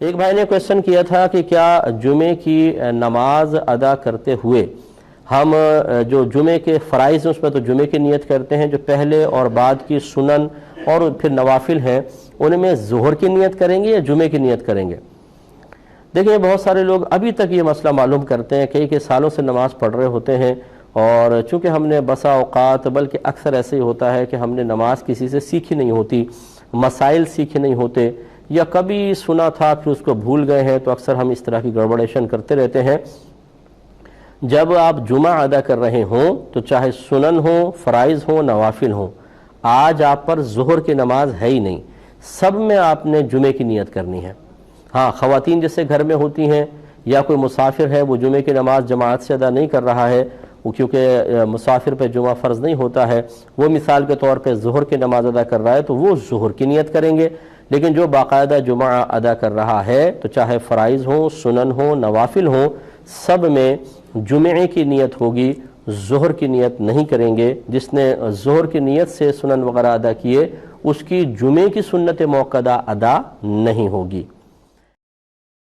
ایک بھائی نے کویسچن کیا تھا کہ کیا جمعے کی نماز ادا کرتے ہوئے ہم جو جمعے کے فرائض ہیں اس میں تو جمعے کی نیت کرتے ہیں، جو پہلے اور بعد کی سنن اور پھر نوافل ہیں ان میں ظہر کی نیت کریں گے یا جمعے کی نیت کریں گے؟ دیکھیں بہت سارے لوگ ابھی تک یہ مسئلہ معلوم کرتے ہیں، کئی سالوں سے نماز پڑھ رہے ہوتے ہیں، اور چونکہ ہم نے بسا اوقات بلکہ اکثر ایسے ہی ہوتا ہے کہ ہم نے نماز کسی سے سیکھی نہیں ہوتی، مسائل سیکھے نہیں ہوتے، یا کبھی سنا تھا پھر اس کو بھول گئے ہیں، تو اکثر ہم اس طرح کی گڑبڑیشن کرتے رہتے ہیں۔ جب آپ جمعہ ادا کر رہے ہوں تو چاہے سنن ہوں، فرائض ہوں، نوافل ہوں، آج آپ پر ظہر کی نماز ہے ہی نہیں، سب میں آپ نے جمعے کی نیت کرنی ہے۔ ہاں خواتین جیسے گھر میں ہوتی ہیں یا کوئی مسافر ہے وہ جمعے کی نماز جماعت سے ادا نہیں کر رہا ہے، وہ کیونکہ مسافر پہ جمعہ فرض نہیں ہوتا ہے، وہ مثال کے طور پہ ظہر کی نماز ادا کر رہا ہے تو وہ ظہر کی نیت کریں گے۔ لیکن جو باقاعدہ جمعہ ادا کر رہا ہے تو چاہے فرائض ہوں، سنن ہوں، نوافل ہوں، سب میں جمعے کی نیت ہوگی، ظہر کی نیت نہیں کریں گے۔ جس نے ظہر کی نیت سے سنن وغیرہ ادا کیے اس کی جمعے کی سنت موقدہ ادا نہیں ہوگی۔